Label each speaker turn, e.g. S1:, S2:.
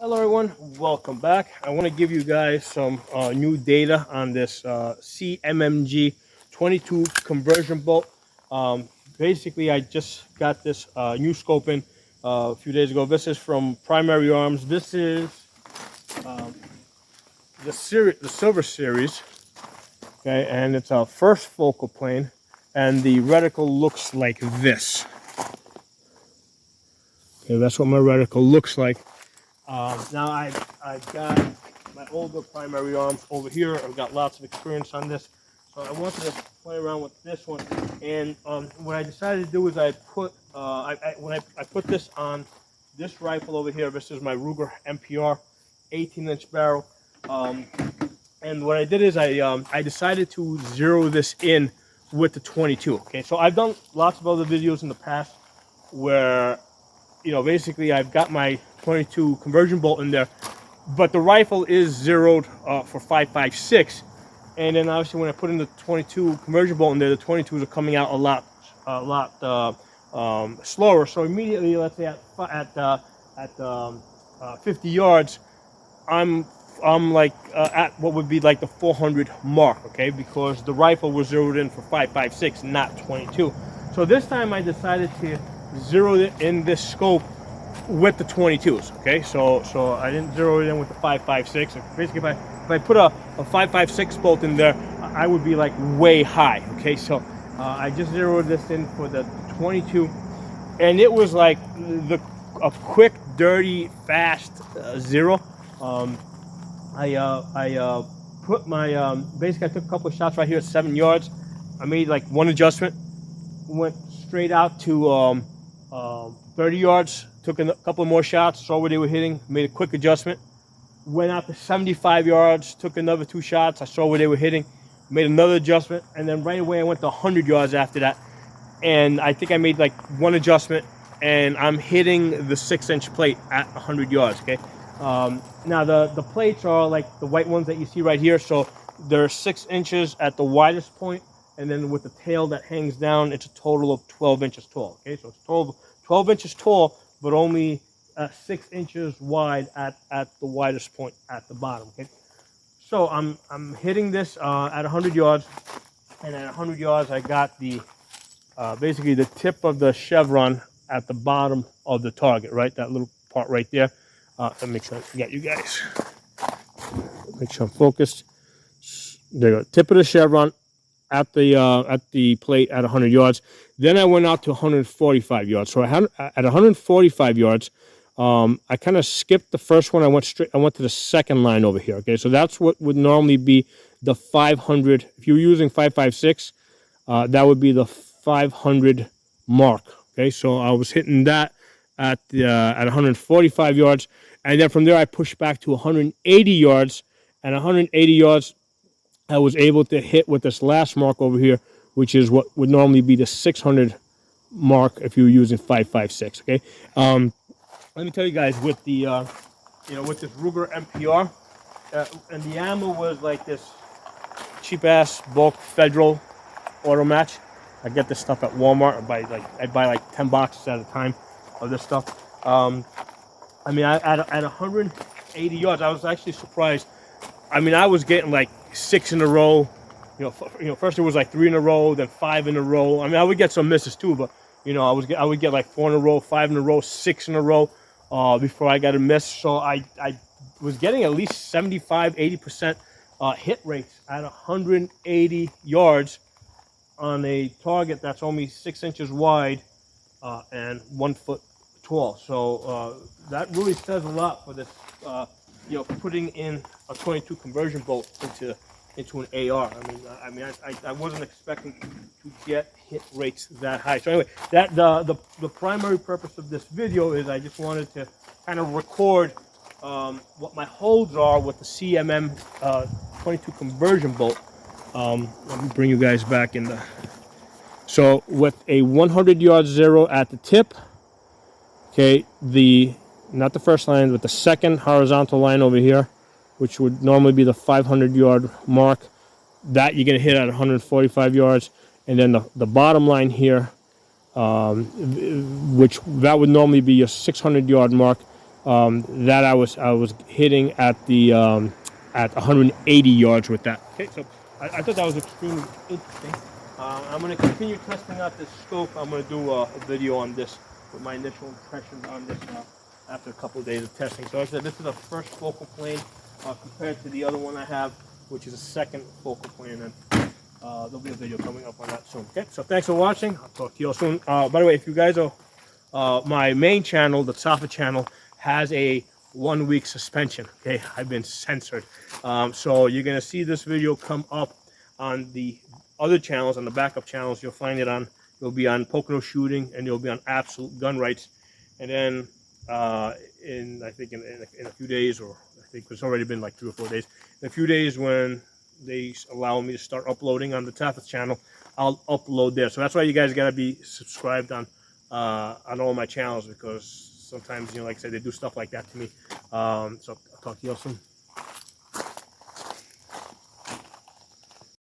S1: Hello everyone, welcome back. I want to give you guys some new data on this CMMG 22 conversion bolt. Basically, I just got this new scope in a few days ago. This is from Primary Arms. This is um, the Silver Series, okay, and it's a first focal plane, and the reticle looks like this. Okay, that's what my reticle looks like. Now I've got my older Primary Arms over here. I've got lots of experience on this, so I wanted to play around with this one. And what I decided to do is I put when I put this on this rifle over here. This is my Ruger MPR 18-inch barrel. And what I did is I decided to zero this in with the 22. Okay, so I've done lots of other videos in the past where, you know, basically I've got my 22 conversion bolt in there, but the rifle is zeroed for 5.56, and then obviously when I put in the 22 conversion bolt in there, the 22s are coming out a lot slower. So immediately, let's say at 50 yards, I'm like at what would be like the 400 mark, okay, because the rifle was zeroed in for 5.56, not 22. So this time I decided to zero it in this scope with the 22s, okay? So I didn't zero it in with the 5.56. Basically, if I put a 5.56 bolt in there, I would be like way high, okay? So I just zeroed this in for the 22, and it was like a quick, dirty, fast zero. I put my basically I took a couple of shots right here at 7 yards. I made like one adjustment, went straight out to 30 yards, took a couple more shots, saw where they were hitting, made a quick adjustment, went out to 75 yards, took another 2 shots, I saw where they were hitting, made another adjustment, and then right away I went to 100 yards after that, and I think I made like one adjustment, and I'm hitting the 6-inch plate at 100 yards, okay? Now the plates are like the white ones that you see right here, so they're 6 inches at the widest point, and then with the tail that hangs down, it's a total of 12 inches tall, okay? So it's 12 inches tall, but only 6 inches wide at the widest point at the bottom, okay? So I'm hitting this at 100 yards, and at 100 yards I got the basically the tip of the chevron at the bottom of the target, right? That little part right there. Let me make sure I forget you guys. Make sure I'm focused. There you go. Tip of the chevron at the plate at 100 yards. Then I went out to 145 yards. So at 145 yards, I kind of skipped the first one. I went to the second line over here. Okay, so that's what would normally be the 500. If you're using 5.56, that would be the 500 mark. Okay, so I was hitting that at 145 yards, and then from there I pushed back to 180 yards. And 180 yards, I was able to hit with this last mark over here, which is what would normally be the 600 mark if you were using 5.56. Okay, let me tell you guys, with the with this Ruger MPR, and the ammo was like this cheap ass bulk Federal auto match. I get this stuff at Walmart. I buy like 10 boxes at a time of this stuff. I mean, at 180 yards, I was actually surprised. I mean, I was getting like 6 in a row. First it was like 3 in a row, then 5 in a row. I mean, I would get some misses too, but I would get like 4 in a row, 5 in a row, 6 in a row before I got a miss. So I was getting at least 75, 80% hit rates at 180 yards on a target that's only 6 inches wide and 1 foot tall. So that really says a lot for this. Putting in a 22 conversion bolt into an AR. I mean, I wasn't expecting to get hit rates that high. So anyway, that the primary purpose of this video is I just wanted to kind of record what my holds are with the CMM 22 conversion bolt. Let me bring you guys back in the. So with a 100 yard zero at the tip, okay, not the first line, but the second horizontal line over here, which would normally be the 500 yard mark, that you're going to hit at 145 yards. And then the bottom line here, which that would normally be your 600 yard mark, that I was hitting at the at 180 yards with that. Okay, so I thought that was extremely interesting. I'm going to continue testing out this scope. I'm going to do a video on this with my initial impressions on this after a couple of days of testing. So like I said, this is the first focal plane compared to the other one I have, which is a second focal plane. And there'll be a video coming up on that soon. Okay, so thanks for watching. I'll talk to you all soon. By the way, if you guys are my main channel, the Safa channel, has a 1-week suspension. Okay, I've been censored. So you're gonna see this video come up on the other channels, on the backup channels. You'll find it on. You'll be on Pocono Shooting, and you'll be on Absolute Gun Rights. And then I think in a few days, or I think it's already been like 3 or 4 days. In a few days, when they allow me to start uploading on the Safa channel, I'll upload there. So that's why you guys gotta be subscribed on all my channels, because sometimes, like I said, they do stuff like that to me. So I'll talk to you all soon.